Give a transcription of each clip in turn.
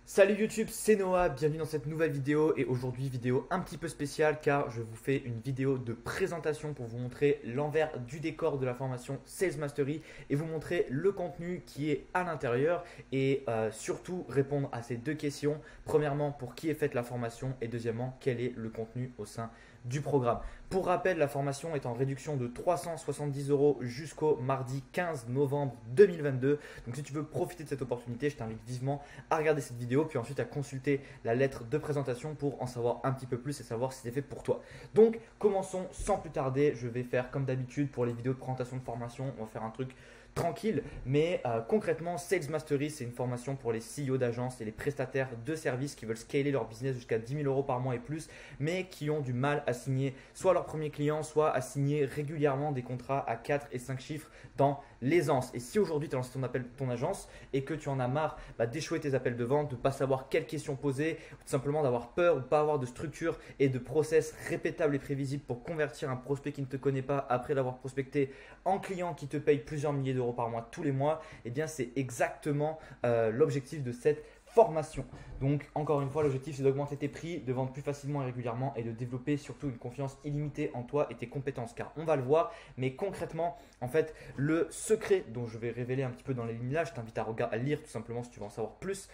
Salut YouTube, c'est Noah, bienvenue dans cette nouvelle vidéo et aujourd'hui vidéo un petit peu spéciale car je vous fais une vidéo de présentation pour vous montrer l'envers du décor de la formation Sales Mastery et vous montrer le contenu qui est à l'intérieur et surtout répondre à ces deux questions. Premièrement, pour qui est faite la formation et deuxièmement, quel est le contenu au sein du programme. Pour rappel, la formation est en réduction de 370 € jusqu'au mardi 15 novembre 2022. Donc si tu veux profiter de cette opportunité, je t'invite vivement à regarder cette vidéo puis ensuite à consulter la lettre de présentation pour en savoir un petit peu plus et savoir si c'est fait pour toi. Donc commençons sans plus tarder. Je vais faire comme d'habitude pour les vidéos de présentation de formation, on va faire un truc tranquille, mais concrètement, Sales Mastery, c'est une formation pour les CEO d'agences et les prestataires de services qui veulent scaler leur business jusqu'à 10 000 € par mois et plus, mais qui ont du mal à signer soit leur premier client, soit à signer régulièrement des contrats à 4 et 5 chiffres dans l'aisance. Et si aujourd'hui tu as lancé ton agence et que tu en as marre d'échouer tes appels de vente, de ne pas savoir quelles questions poser, ou tout simplement d'avoir peur ou pas avoir de structure et de process répétable et prévisible pour convertir un prospect qui ne te connaît pas après l'avoir prospecté en client qui te paye plusieurs milliers d'euros par mois tous les mois, eh bien c'est exactement l'objectif de cette formation. Donc encore une fois, l'objectif c'est d'augmenter tes prix, de vendre plus facilement et régulièrement et de développer surtout une confiance illimitée en toi et tes compétences, car on va le voir, mais concrètement en fait le secret dont je vais révéler un petit peu dans les lignes là, je t'invite à lire tout simplement si tu veux en savoir plus.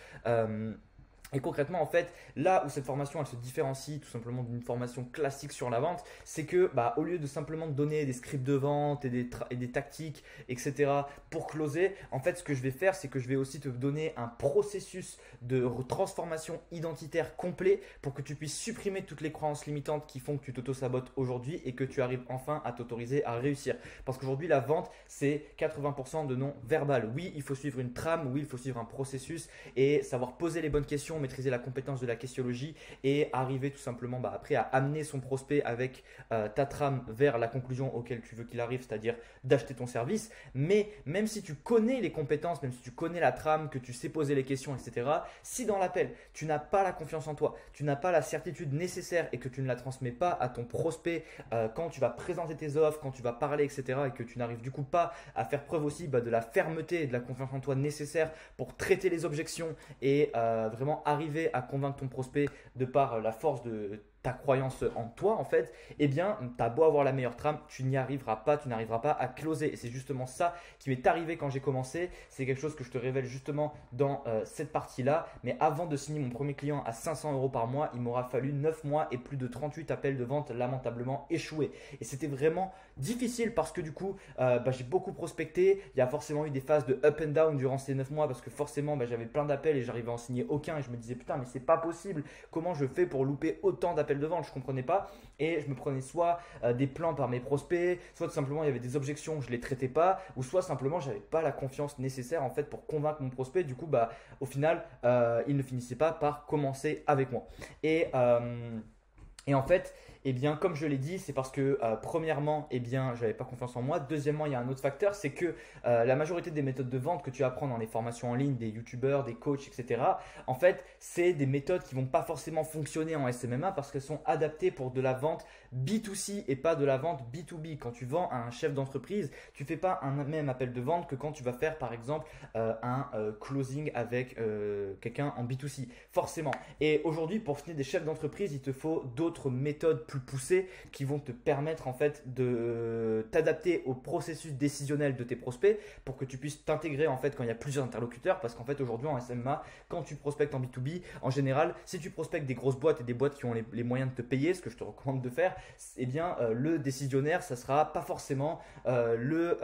Et concrètement, en fait, là où cette formation elle se différencie tout simplement d'une formation classique sur la vente, c'est que au lieu de simplement te donner des scripts de vente et des tactiques, etc. pour closer, en fait, ce que je vais faire, c'est que je vais aussi te donner un processus de transformation identitaire complet pour que tu puisses supprimer toutes les croyances limitantes qui font que tu t'auto-sabotes aujourd'hui et que tu arrives enfin à t'autoriser à réussir. Parce qu'aujourd'hui, la vente, c'est 80% de non-verbal. Oui, il faut suivre une trame, oui, il faut suivre un processus et savoir poser les bonnes questions, maîtriser la compétence de la questiologie et arriver tout simplement après à amener son prospect avec ta trame vers la conclusion auquel tu veux qu'il arrive, c'est-à-dire d'acheter ton service. Mais même si tu connais les compétences, même si tu connais la trame, que tu sais poser les questions, etc., si dans l'appel, tu n'as pas la confiance en toi, tu n'as pas la certitude nécessaire et que tu ne la transmets pas à ton prospect quand tu vas présenter tes offres, quand tu vas parler, etc., et que tu n'arrives du coup pas à faire preuve aussi de la fermeté et de la confiance en toi nécessaire pour traiter les objections et vraiment arriver à convaincre ton prospect de par la force de ta croyance en toi en fait, eh bien tu as beau avoir la meilleure trame, tu n'y arriveras pas, tu n'arriveras pas à closer. Et c'est justement ça qui m'est arrivé quand j'ai commencé. C'est quelque chose que je te révèle justement dans cette partie-là. Mais avant de signer mon premier client à 500 € par mois, il m'aura fallu 9 mois et plus de 38 appels de vente lamentablement échoués. Et c'était vraiment difficile parce que du coup, j'ai beaucoup prospecté. Il y a forcément eu des phases de up and down durant ces 9 mois parce que forcément, j'avais plein d'appels et j'arrivais à en signer aucun. Et je me disais, putain, mais c'est pas possible. Comment je fais pour louper autant d'appels de vente? Je comprenais pas. Et je me prenais soit des plans par mes prospects, soit tout simplement il y avait des objections, je les traitais pas, ou soit simplement j'avais pas la confiance nécessaire en fait pour convaincre mon prospect. Du coup, au final, il ne finissait pas par commencer avec moi. Et en fait, eh bien, comme je l'ai dit, c'est parce que premièrement, eh bien, j'avais pas confiance en moi. Deuxièmement, il y a un autre facteur, c'est que la majorité des méthodes de vente que tu apprends dans les formations en ligne, des youtubeurs, des coachs, etc., en fait, c'est des méthodes qui vont pas forcément fonctionner en SMMA parce qu'elles sont adaptées pour de la vente B2C et pas de la vente B2B. Quand tu vends à un chef d'entreprise, tu fais pas un même appel de vente que quand tu vas faire, par exemple, un closing avec quelqu'un en B2C, forcément. Et aujourd'hui, pour signer des chefs d'entreprise, il te faut d'autres méthodes plus poussées qui vont te permettre en fait de t'adapter au processus décisionnel de tes prospects pour que tu puisses t'intégrer en fait quand il y a plusieurs interlocuteurs. Parce qu'en fait aujourd'hui en SMA, quand tu prospectes en B2B, en général, si tu prospectes des grosses boîtes et des boîtes qui ont les moyens de te payer, ce que je te recommande de faire, eh bien le décisionnaire, ça sera pas forcément le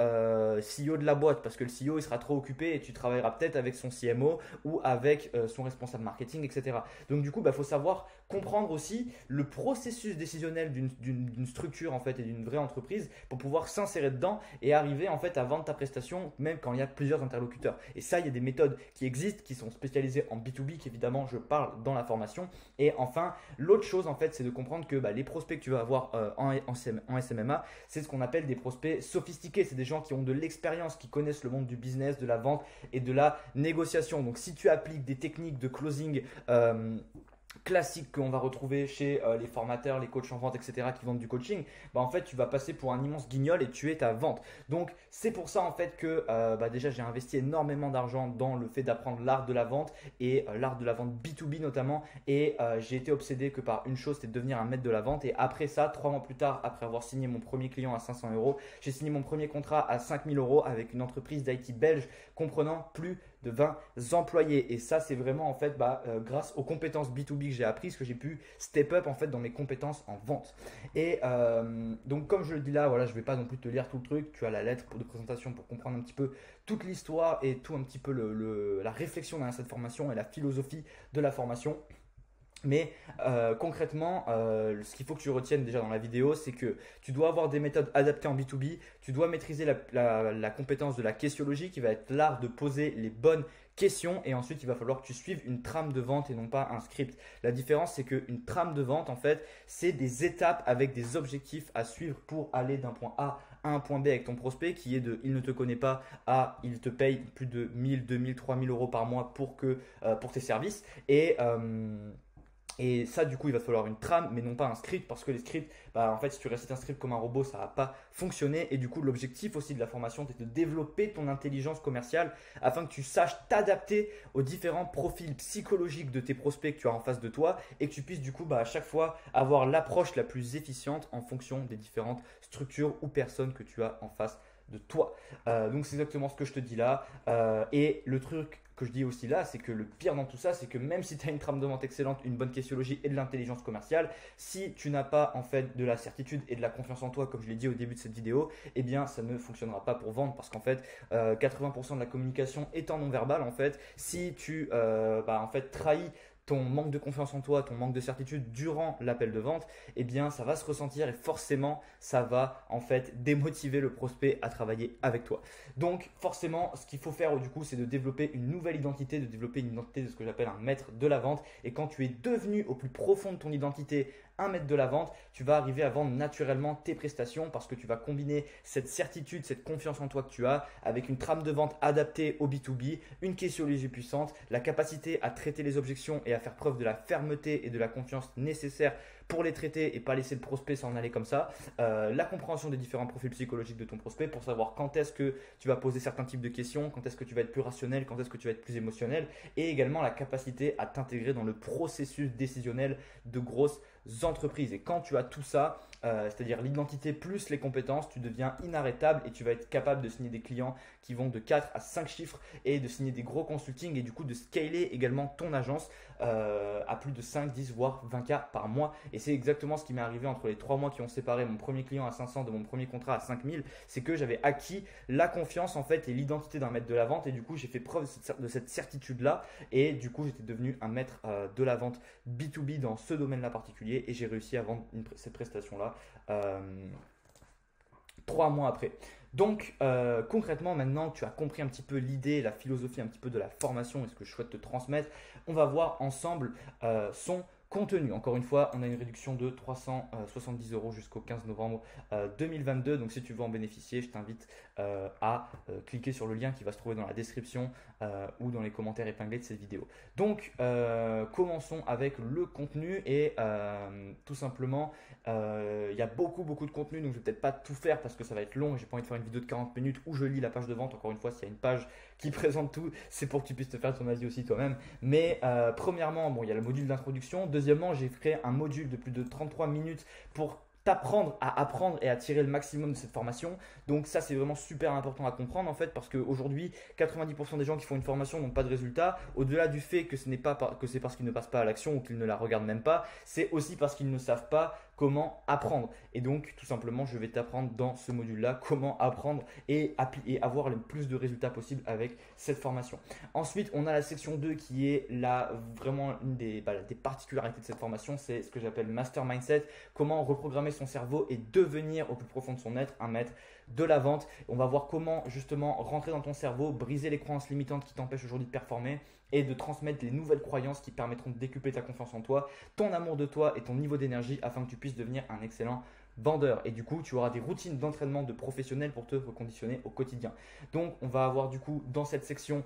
CEO de la boîte parce que le CEO il sera trop occupé et tu travailleras peut-être avec son CMO ou avec son responsable marketing, etc. Donc du coup, faut savoir comprendre aussi le processus décisionnel d'une structure en fait et d'une vraie entreprise pour pouvoir s'insérer dedans et arriver en fait à vendre ta prestation même quand il y a plusieurs interlocuteurs. Et ça, il y a des méthodes qui existent, qui sont spécialisées en B2B, qu'évidemment je parle dans la formation. Et enfin, l'autre chose en fait, c'est de comprendre que les prospects que tu vas avoir en SMMA, c'est ce qu'on appelle des prospects sophistiqués. C'est des gens qui ont de l'expérience, qui connaissent le monde du business, de la vente et de la négociation. Donc si tu appliques des techniques de closing classique qu'on va retrouver chez les formateurs, les coachs en vente, etc. qui vendent du coaching, bah en fait tu vas passer pour un immense guignol et tuer ta vente. Donc c'est pour ça en fait que déjà j'ai investi énormément d'argent dans le fait d'apprendre l'art de la vente et l'art de la vente B2B notamment, et j'ai été obsédé que par une chose, c'était de devenir un maître de la vente. Et après ça, 3 mois plus tard, après avoir signé mon premier client à 500 euros, j'ai signé mon premier contrat à 5000 euros avec une entreprise d'IT belge comprenant plus de 20 employés. Et ça, c'est vraiment en fait grâce aux compétences B2B que j'ai apprises que j'ai pu step up en fait dans mes compétences en vente. Et donc comme je le dis là, voilà, je ne vais pas non plus te lire tout le truc. Tu as la lettre de présentation pour comprendre un petit peu toute l'histoire et tout un petit peu la réflexion derrière cette formation et la philosophie de la formation. Mais concrètement, ce qu'il faut que tu retiennes déjà dans la vidéo, c'est que tu dois avoir des méthodes adaptées en B2B, tu dois maîtriser la compétence de la questiologie qui va être l'art de poser les bonnes questions, et ensuite il va falloir que tu suives une trame de vente et non pas un script. La différence, c'est qu'une trame de vente, en fait, c'est des étapes avec des objectifs à suivre pour aller d'un point A à un point B avec ton prospect, qui est de il ne te connaît pas à il te paye plus de 1000, 2000, 3000 euros par mois pour tes services. Et ça, du coup, il va te falloir une trame, mais non pas un script, parce que les scripts, en fait, si tu récites un script comme un robot, ça ne va pas fonctionner. Et du coup, l'objectif aussi de la formation, c'est de développer ton intelligence commerciale afin que tu saches t'adapter aux différents profils psychologiques de tes prospects que tu as en face de toi, et que tu puisses du coup, à chaque fois, avoir l'approche la plus efficiente en fonction des différentes structures ou personnes que tu as en face de toi. Donc c'est exactement ce que je te dis là. Et le truc que je dis aussi là, c'est que le pire dans tout ça, c'est que même si tu as une trame de vente excellente, une bonne questiologie et de l'intelligence commerciale, si tu n'as pas en fait de la certitude et de la confiance en toi, comme je l'ai dit au début de cette vidéo, eh bien ça ne fonctionnera pas pour vendre, parce qu'en fait 80% de la communication étant non verbale, en fait, si tu en fait trahis ton manque de confiance en toi, ton manque de certitude durant l'appel de vente, eh bien ça va se ressentir et forcément ça va en fait démotiver le prospect à travailler avec toi. Donc forcément, ce qu'il faut faire du coup, c'est de développer une nouvelle identité, de développer une identité de ce que j'appelle un maître de la vente. Et quand tu es devenu au plus profond de ton identité un maître de la vente, tu vas arriver à vendre naturellement tes prestations, parce que tu vas combiner cette certitude, cette confiance en toi que tu as avec une trame de vente adaptée au B2B, une questiologie puissante, la capacité à traiter les objections et à faire preuve de la fermeté et de la confiance nécessaire pour les traiter et pas laisser le prospect s'en aller comme ça, la compréhension des différents profils psychologiques de ton prospect pour savoir quand est-ce que tu vas poser certains types de questions, quand est-ce que tu vas être plus rationnel, quand est-ce que tu vas être plus émotionnel, et également la capacité à t'intégrer dans le processus décisionnel de grosses entreprises. Et quand tu as tout ça, c'est-à-dire l'identité plus les compétences, tu deviens inarrêtable et tu vas être capable de signer des clients qui vont de 4 à 5 chiffres et de signer des gros consulting, et du coup de scaler également ton agence à plus de 5, 10 voire 20K par mois. Et c'est exactement ce qui m'est arrivé entre les 3 mois qui ont séparé mon premier client à 500 de mon premier contrat à 5000. C'est que j'avais acquis la confiance en fait et l'identité d'un maître de la vente, et du coup j'ai fait preuve de cette certitude là, et du coup j'étais devenu un maître de la vente B2B dans ce domaine là particulier, et j'ai réussi à vendre cette prestation là 3 mois après. Donc concrètement, maintenant que tu as compris un petit peu l'idée, la philosophie un petit peu de la formation et ce que je souhaite te transmettre, on va voir ensemble son contenu. Encore une fois, on a une réduction de 370 euros jusqu'au 15 novembre 2022. Donc si tu veux en bénéficier, je t'invite à cliquer sur le lien qui va se trouver dans la description ou dans les commentaires épinglés de cette vidéo. Donc commençons avec le contenu, et tout simplement il y a beaucoup de contenu, donc je vais peut-être pas tout faire parce que ça va être long et j'ai pas envie de faire une vidéo de 40 minutes où je lis la page de vente. Encore une fois, s'il y a une page qui présente tout, c'est pour que tu puisses te faire ton avis aussi toi-même. Mais premièrement, il y a le module d'introduction. Deuxièmement, j'ai créé un module de plus de 33 minutes pour t'apprendre à apprendre et à tirer le maximum de cette formation. Donc ça, c'est vraiment super important à comprendre en fait, parce qu'aujourd'hui 90% des gens qui font une formation n'ont pas de résultat. Au-delà du fait que ce n'est pas que c'est parce qu'ils ne passent pas à l'action ou qu'ils ne la regardent même pas, c'est aussi parce qu'ils ne savent pas comment apprendre. Et donc tout simplement, je vais t'apprendre dans ce module là comment apprendre et avoir le plus de résultats possible avec cette formation. Ensuite, on a la section 2 qui est vraiment une des particularités de cette formation. C'est ce que j'appelle Master Mindset, comment reprogrammer son cerveau et devenir au plus profond de son être un maître de la vente. On va voir comment justement rentrer dans ton cerveau, briser les croyances limitantes qui t'empêchent aujourd'hui de performer et de transmettre les nouvelles croyances qui permettront de décupler ta confiance en toi, ton amour de toi et ton niveau d'énergie, afin que tu puisses devenir un excellent vendeur. Et du coup, tu auras des routines d'entraînement de professionnels pour te reconditionner au quotidien. Donc, on va avoir du coup dans cette section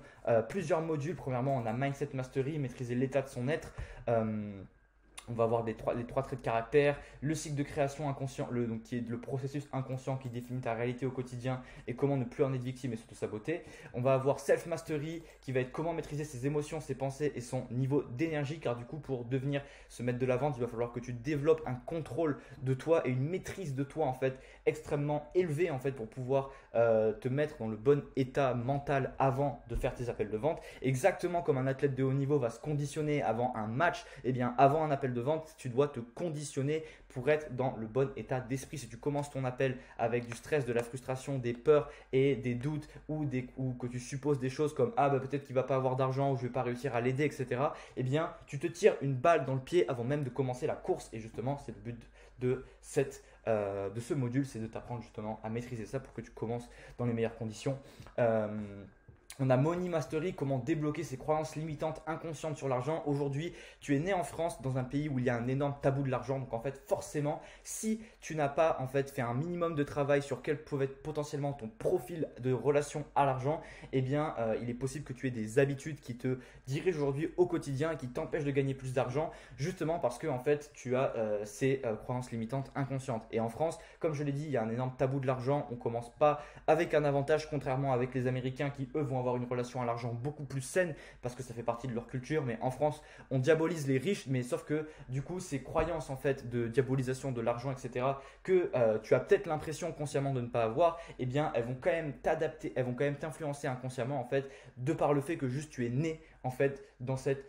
plusieurs modules. Premièrement, on a Mindset Mastery, maîtriser l'état de son être. On va avoir les trois traits de caractère, le cycle de création inconscient, donc qui est le processus inconscient qui définit ta réalité au quotidien et comment ne plus en être victime et surtout saboter. On va avoir self-mastery qui va être comment maîtriser ses émotions, ses pensées et son niveau d'énergie, car du coup pour devenir ce maître de la vente, il va falloir que tu développes un contrôle de toi et une maîtrise de toi en fait extrêmement élevée en fait pour pouvoir te mettre dans le bon état mental avant de faire tes appels de vente. Exactement comme un athlète de haut niveau va se conditionner avant un match, et bien avant un appel de vente, tu dois te conditionner pour être dans le bon état d'esprit. Si tu commences ton appel avec du stress, de la frustration, des peurs et des doutes ou que tu supposes des choses comme ah bah peut-être qu'il va pas avoir d'argent ou je vais pas réussir à l'aider, etc. Eh bien, tu te tires une balle dans le pied avant même de commencer la course. Et justement, c'est le but de ce module, c'est de t'apprendre justement à maîtriser ça pour que tu commences dans les meilleures conditions. On a Money Mastery, comment débloquer ses croyances limitantes inconscientes sur l'argent. Aujourd'hui, tu es né en France, dans un pays où il y a un énorme tabou de l'argent. Donc en fait, forcément, si tu n'as pas en fait fait un minimum de travail sur quel pouvait être potentiellement ton profil de relation à l'argent, eh bien, il est possible que tu aies des habitudes qui te dirigent aujourd'hui au quotidien et qui t'empêchent de gagner plus d'argent, justement parce que en fait, tu as ces croyances limitantes inconscientes. Et en France, comme je l'ai dit, il y a un énorme tabou de l'argent. On commence pas avec un avantage, contrairement avec les Américains qui eux vont avoir une relation à l'argent beaucoup plus saine parce que ça fait partie de leur culture. Mais en France, on diabolise les riches, mais sauf que du coup, ces croyances en fait de diabolisation de l'argent, etc., que tu as peut-être l'impression consciemment de ne pas avoir, eh bien, elles vont quand même t'adapter, elles vont quand même t'influencer inconsciemment en fait, de par le fait que juste tu es né en fait dans cette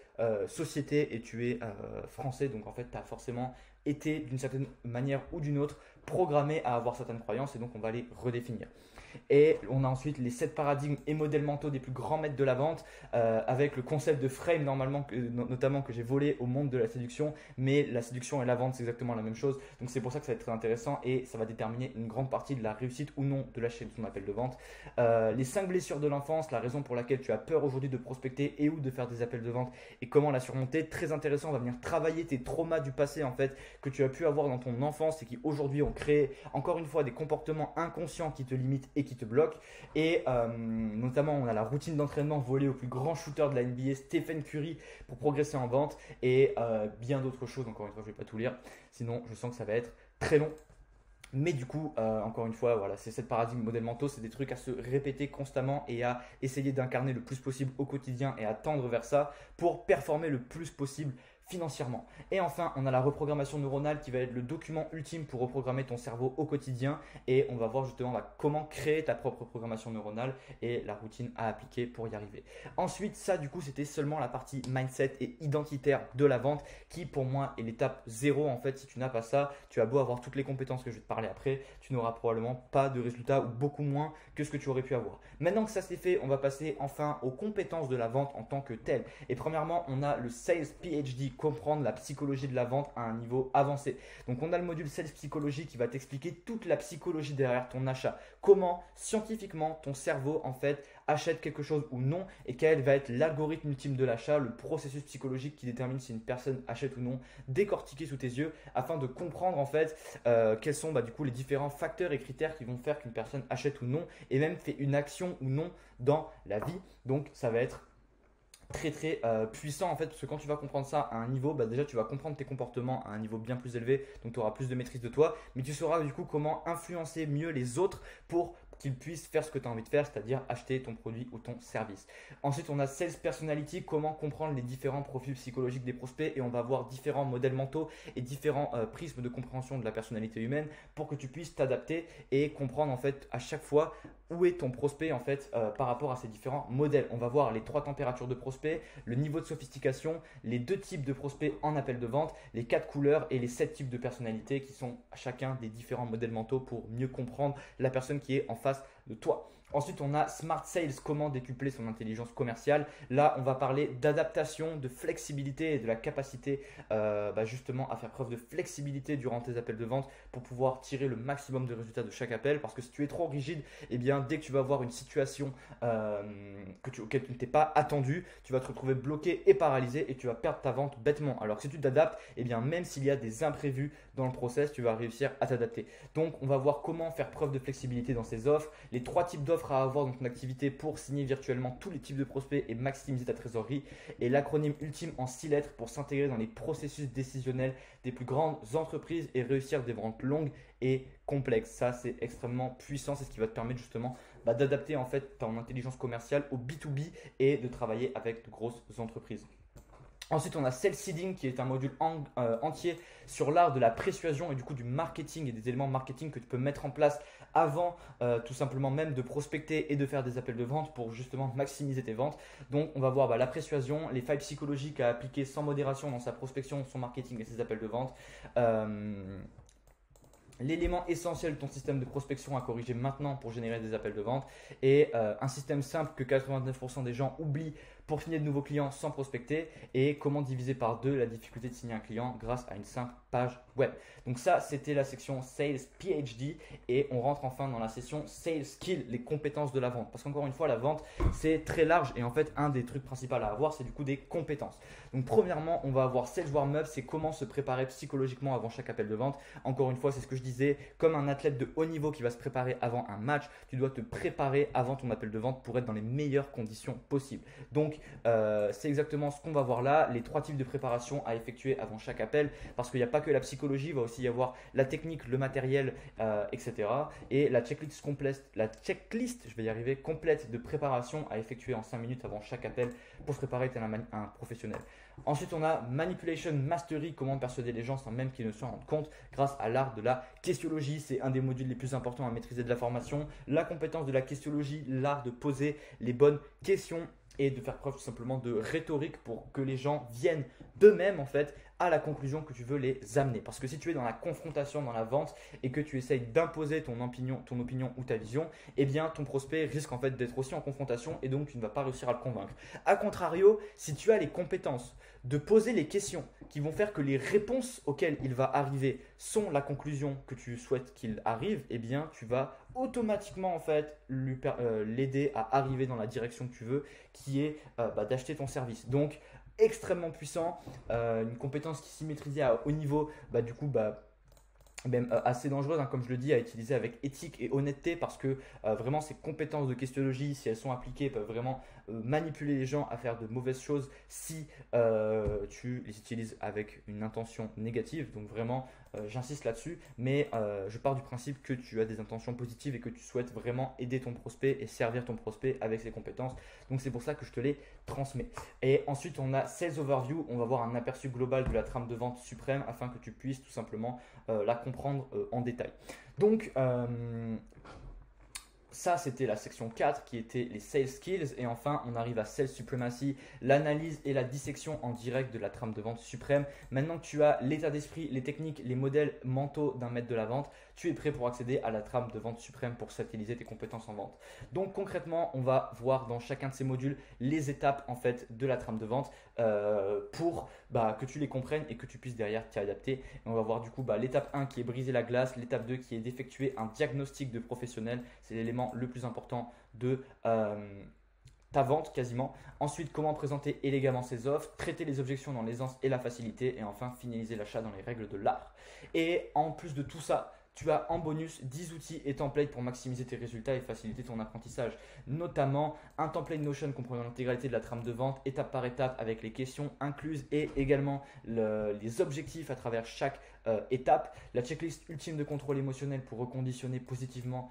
société et tu es français. Donc en fait, tu as forcément été d'une certaine manière ou d'une autre programmé à avoir certaines croyances et donc on va les redéfinir. Et on a ensuite les 7 paradigmes et modèles mentaux des plus grands maîtres de la vente avec le concept de frame notamment que j'ai volé au monde de la séduction, mais la séduction et la vente c'est exactement la même chose, donc c'est pour ça que ça va être très intéressant et ça va déterminer une grande partie de la réussite ou non de la chaîne de ton appel de vente. Les 5 blessures de l'enfance, la raison pour laquelle tu as peur aujourd'hui de prospecter et ou de faire des appels de vente et comment la surmonter, très intéressant. On va venir travailler tes traumas du passé en fait que tu as pu avoir dans ton enfance et qui aujourd'hui ont créé encore une fois des comportements inconscients qui te limitent et qui te bloquent. Et notamment on a la routine d'entraînement volée au plus grand shooter de la NBA, Stephen Curry, pour progresser en vente et bien d'autres choses. Encore une fois, je ne vais pas tout lire, sinon je sens que ça va être très long. Mais du coup, encore une fois, voilà, c'est cette paradigme modèles mentaux, c'est des trucs à se répéter constamment et à essayer d'incarner le plus possible au quotidien et à tendre vers ça pour performer le plus possible financièrement. Et enfin, on a la reprogrammation neuronale qui va être le document ultime pour reprogrammer ton cerveau au quotidien et on va voir justement comment créer ta propre programmation neuronale et la routine à appliquer pour y arriver. Ensuite, ça du coup, c'était seulement la partie mindset et identitaire de la vente qui pour moi est l'étape 0 en fait. Si tu n'as pas ça, tu as beau avoir toutes les compétences que je vais te parler après, tu n'auras probablement pas de résultats ou beaucoup moins que ce que tu aurais pu avoir. Maintenant que ça c'est fait, on va passer enfin aux compétences de la vente en tant que telle. Et premièrement, on a le Sales PhD, comprendre la psychologie de la vente à un niveau avancé. Donc on a le module Sales Psychologie qui va t'expliquer toute la psychologie derrière ton achat. Comment scientifiquement ton cerveau en fait achète quelque chose ou non et quel va être l'algorithme ultime de l'achat, le processus psychologique qui détermine si une personne achète ou non, décortiqué sous tes yeux afin de comprendre en fait quels sont du coup les différents facteurs et critères qui vont faire qu'une personne achète ou non et même fait une action ou non dans la vie. Donc ça va être très puissant en fait, parce que quand tu vas comprendre ça à un niveau, déjà tu vas comprendre tes comportements à un niveau bien plus élevé, donc tu auras plus de maîtrise de toi, mais tu sauras du coup comment influencer mieux les autres pour qu'ils puissent faire ce que tu as envie de faire, c'est-à-dire acheter ton produit ou ton service. Ensuite, on a Sales Personality, comment comprendre les différents profils psychologiques des prospects et on va voir différents modèles mentaux et différents prismes de compréhension de la personnalité humaine pour que tu puisses t'adapter et comprendre en fait à chaque fois où est ton prospect en fait par rapport à ces différents modèles. On va voir les 3 températures de prospect, le niveau de sophistication, les 2 types de prospects en appel de vente, les 4 couleurs et les 7 types de personnalités qui sont chacun des différents modèles mentaux pour mieux comprendre la personne qui est en face de toi. Ensuite, on a Smart Sales, comment décupler son intelligence commerciale. Là, on va parler d'adaptation, de flexibilité et de la capacité justement à faire preuve de flexibilité durant tes appels de vente pour pouvoir tirer le maximum de résultats de chaque appel. Parce que si tu es trop rigide, eh bien, dès que tu vas avoir une situation auquel tu ne t'es pas attendu, tu vas te retrouver bloqué et paralysé et tu vas perdre ta vente bêtement. Alors que si tu t'adaptes, eh bien, même s'il y a des imprévus dans le process, tu vas réussir à t'adapter. Donc, on va voir comment faire preuve de flexibilité dans ces offres, les 3 types d'offres à avoir dans ton activité pour signer virtuellement tous les types de prospects et maximiser ta trésorerie, et l'acronyme ultime en 6 lettres pour s'intégrer dans les processus décisionnels des plus grandes entreprises et réussir des ventes longues et complexes. Ça, c'est extrêmement puissant, c'est ce qui va te permettre justement d'adapter en fait ton intelligence commerciale au B2B et de travailler avec de grosses entreprises. Ensuite, on a Sales Seeding qui est un module entier sur l'art de la persuasion et du coup du marketing et des éléments marketing que tu peux mettre en place avant tout simplement même de prospecter et de faire des appels de vente pour justement maximiser tes ventes. Donc, on va voir la persuasion, les failles psychologiques à appliquer sans modération dans sa prospection, son marketing et ses appels de vente. L'élément essentiel de ton système de prospection à corriger maintenant pour générer des appels de vente et un système simple que 99% des gens oublient pour signer de nouveaux clients sans prospecter et comment diviser par 2 la difficulté de signer un client grâce à une simple page web. Donc ça, c'était la section Sales PhD et on rentre enfin dans la session Sales Skill, les compétences de la vente. Parce qu'encore une fois, la vente, c'est très large et en fait, un des trucs principaux à avoir, c'est du coup des compétences. Donc premièrement, on va avoir Sales Warm-up, c'est comment se préparer psychologiquement avant chaque appel de vente. Encore une fois, c'est ce que je disais, comme un athlète de haut niveau qui va se préparer avant un match, tu dois te préparer avant ton appel de vente pour être dans les meilleures conditions possibles. Donc, c'est exactement ce qu'on va voir là, les 3 types de préparation à effectuer avant chaque appel, parce qu'il n'y a pas que la psychologie, il va aussi y avoir la technique, le matériel, etc. Et la checklist complète, je vais y arriver, complète de préparation à effectuer en 5 minutes avant chaque appel pour se préparer tel un professionnel. Ensuite, on a Manipulation Mastery, comment persuader les gens sans même qu'ils ne s'en rendent compte grâce à l'art de la questiologie. C'est un des modules les plus importants à maîtriser de la formation. La compétence de la questiologie, l'art de poser les bonnes questions et de faire preuve tout simplement de rhétorique pour que les gens viennent d'eux-mêmes en fait à la conclusion que tu veux les amener. Parce que si tu es dans la confrontation, dans la vente et que tu essayes d'imposer ton opinion ou ta vision, eh bien ton prospect risque en fait d'être aussi en confrontation et donc tu ne vas pas réussir à le convaincre. A contrario, si tu as les compétences de poser les questions qui vont faire que les réponses auxquelles il va arriver sont la conclusion que tu souhaites qu'il arrive, eh bien tu vas automatiquement en fait l'aider à arriver dans la direction que tu veux, qui est d'acheter ton service. Donc extrêmement puissant, une compétence qui s'y maîtrisait à haut niveau, même assez dangereuse, comme je le dis, à utiliser avec éthique et honnêteté parce que vraiment ces compétences de questiologie, si elles sont appliquées, peuvent vraiment manipuler les gens à faire de mauvaises choses si tu les utilises avec une intention négative. Donc vraiment, j'insiste là-dessus, mais je pars du principe que tu as des intentions positives et que tu souhaites vraiment aider ton prospect et servir ton prospect avec ses compétences. Donc c'est pour ça que je te les transmets. Et ensuite, on a Sales Overview. On va voir un aperçu global de la trame de vente suprême afin que tu puisses tout simplement la comprendre en détail. Donc, ça, c'était la section 4 qui était les Sales Skills. Et enfin, on arrive à Sales Supremacy, l'analyse et la dissection en direct de la trame de vente suprême. Maintenant que tu as l'état d'esprit, les techniques, les modèles mentaux d'un maître de la vente, tu es prêt pour accéder à la trame de vente suprême pour satelliser tes compétences en vente. Donc concrètement, on va voir dans chacun de ces modules les étapes en fait de la trame de vente pour que tu les comprennes et que tu puisses derrière t'y adapter. Et on va voir du coup l'étape 1 qui est briser la glace, l'étape 2 qui est d'effectuer un diagnostic de professionnel. C'est l'élément le plus important de ta vente quasiment. Ensuite, comment présenter élégamment ses offres, traiter les objections dans l'aisance et la facilité, et enfin finaliser l'achat dans les règles de l'art. Et en plus de tout ça, tu as en bonus 10 outils et templates pour maximiser tes résultats et faciliter ton apprentissage. Notamment un template Notion comprenant l'intégralité de la trame de vente, étape par étape avec les questions incluses et également les objectifs à travers chaque étape. La checklist ultime de contrôle émotionnel pour reconditionner positivement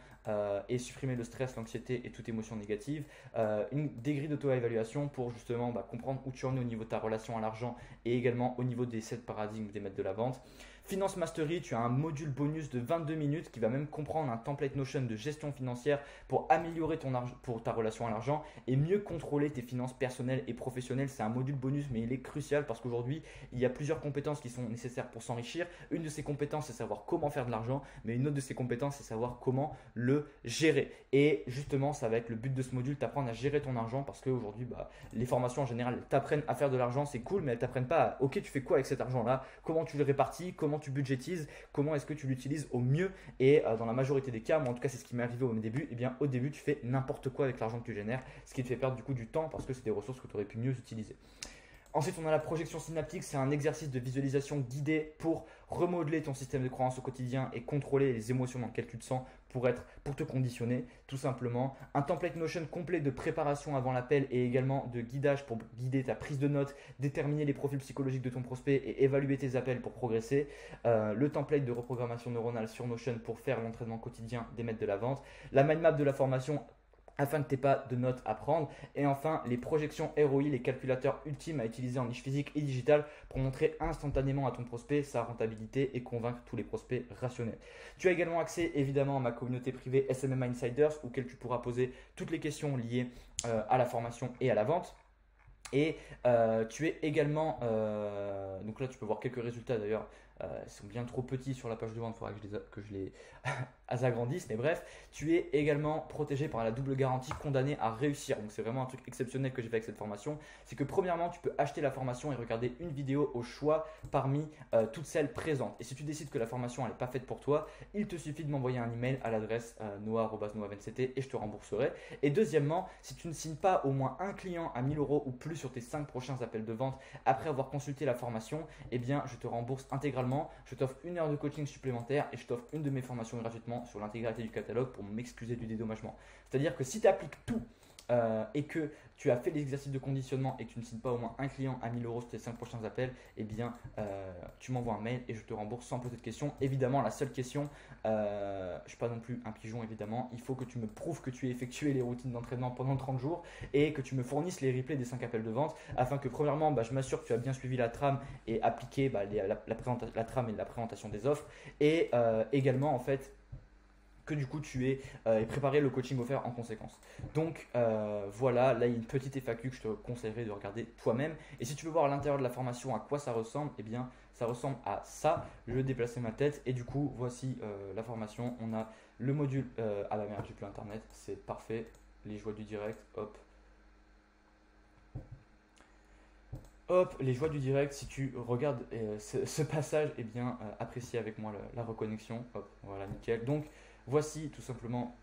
et supprimer le stress, l'anxiété et toute émotion négative. Des grilles d'auto-évaluation pour justement comprendre où tu en es au niveau de ta relation à l'argent et également au niveau des 7 paradigmes des maîtres de la vente. Finance Mastery, tu as un module bonus de 22 minutes qui va même comprendre un template Notion de gestion financière pour améliorer ta relation à l'argent et mieux contrôler tes finances personnelles et professionnelles. C'est un module bonus, mais il est crucial parce qu'aujourd'hui, il y a plusieurs compétences qui sont nécessaires pour s'enrichir. Une de ces compétences, c'est savoir comment faire de l'argent, mais une autre de ces compétences, c'est savoir comment le le gérer. Et justement, ça va être le but de ce module, t'apprendre à gérer ton argent parce qu'aujourd'hui, les formations en général, elles t'apprennent à faire de l'argent, c'est cool, mais elles t'apprennent pas à, ok, tu fais quoi avec cet argent-là, comment tu le répartis, comment tu budgétises, comment est-ce que tu l'utilises au mieux. Et dans la majorité des cas, moi en tout cas, c'est ce qui m'est arrivé au début, et bien au début, tu fais n'importe quoi avec l'argent que tu génères, ce qui te fait perdre du coup du temps parce que c'est des ressources que tu aurais pu mieux utiliser. Ensuite, on a la projection synaptique, c'est un exercice de visualisation guidée pour remodeler ton système de croyance au quotidien et contrôler les émotions dans lesquelles tu te sens pour te conditionner, tout simplement. Un template Notion complet de préparation avant l'appel et également de guidage pour guider ta prise de notes, déterminer les profils psychologiques de ton prospect et évaluer tes appels pour progresser. Le template de reprogrammation neuronale sur Notion pour faire l'entraînement quotidien des maîtres de la vente. La mind map de la formation afin que tu n'aies pas de notes à prendre. Et enfin, les projections ROI, les calculateurs ultimes à utiliser en niche physique et digitale pour montrer instantanément à ton prospect sa rentabilité et convaincre tous les prospects rationnels. Tu as également accès évidemment à ma communauté privée SMM Insiders auquel tu pourras poser toutes les questions liées à la formation et à la vente. Et tu es également, donc là tu peux voir quelques résultats d'ailleurs, ils sont bien trop petits sur la page de vente, il faudra que je les agrandisse, mais bref, tu es également protégé par la double garantie condamné à réussir. Donc c'est vraiment un truc exceptionnel que j'ai fait avec cette formation, c'est que premièrement tu peux acheter la formation et regarder une vidéo au choix parmi toutes celles présentes. Et si tu décides que la formation n'est pas faite pour toi, il te suffit de m'envoyer un email à l'adresse noah@noah20ct et je te rembourserai. Et deuxièmement, si tu ne signes pas au moins un client à 1000 € ou plus sur tes 5 prochains appels de vente après avoir consulté la formation, eh bien je te rembourse intégralement. Je t'offre 1 heure de coaching supplémentaire et je t'offre une de mes formations gratuitement sur l'intégralité du catalogue pour m'excuser du dédommagement. C'est-à-dire que si tu appliques tout et que tu as fait l'exercice de conditionnement et que tu ne signes pas au moins un client à 1000 € sur tes 5 prochains appels, eh bien tu m'envoies un mail et je te rembourse sans poser de questions. Évidemment, la seule question, je ne suis pas non plus un pigeon évidemment, il faut que tu me prouves que tu as effectué les routines d'entraînement pendant 30 jours et que tu me fournisses les replays des 5 appels de vente afin que premièrement, je m'assure que tu as bien suivi la trame et appliqué la trame et la présentation des offres et également en fait que du coup tu aies préparé le coaching offert en conséquence. Donc voilà, là il y a une petite FAQ que je te conseillerais de regarder toi-même. Et si tu veux voir à l'intérieur de la formation à quoi ça ressemble, eh bien ça ressemble à ça. Je vais déplacer ma tête et du coup voici la formation. On a le module, ah bah merde j'ai plus internet, c'est parfait, les joies du direct, hop. Hop, les joies du direct, si tu regardes ce passage, eh bien apprécie avec moi la reconnexion, hop, voilà nickel. Donc voici tout simplement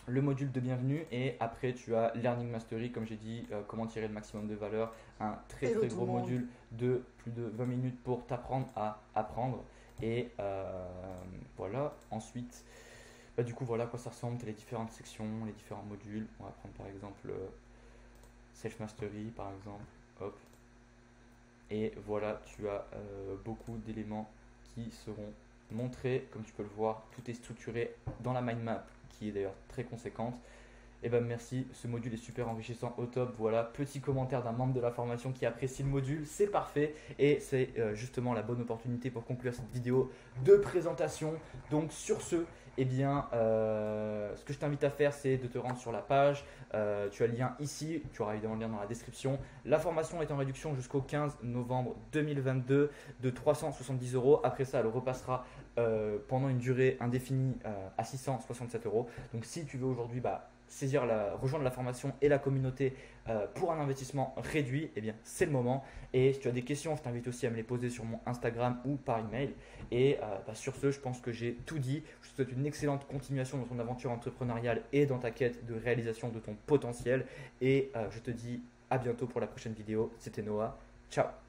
le module de bienvenue et après tu as Learning Mastery, comme j'ai dit, comment tirer le maximum de valeur, un très gros module de plus de 20 minutes pour t'apprendre à apprendre et voilà. Ensuite, du coup voilà à quoi ça ressemble, les différentes sections, les différents modules. On va prendre par exemple Self Mastery par exemple, hop. Et voilà, tu as beaucoup d'éléments qui seront montrés. Comme tu peux le voir, tout est structuré dans la mind map qui est d'ailleurs très conséquente. Et ben merci, ce module est super enrichissant au top. Voilà, petit commentaire d'un membre de la formation qui apprécie le module, c'est parfait. Et c'est justement la bonne opportunité pour conclure cette vidéo de présentation. Donc sur ce, eh bien, ce que je t'invite à faire, c'est de te rendre sur la page. Tu as le lien ici, tu auras évidemment le lien dans la description. La formation est en réduction jusqu'au 15 novembre 2022 de 370 €. Après ça, elle repassera pendant une durée indéfinie à 667 €. Donc si tu veux aujourd'hui rejoindre la formation et la communauté pour un investissement réduit, eh bien c'est le moment. Et si tu as des questions, je t'invite aussi à me les poser sur mon Instagram ou par email. Et sur ce, je pense que j'ai tout dit. Je te souhaite une excellente continuation dans ton aventure entrepreneuriale et dans ta quête de réalisation de ton potentiel. Et je te dis à bientôt pour la prochaine vidéo. C'était Noah. Ciao.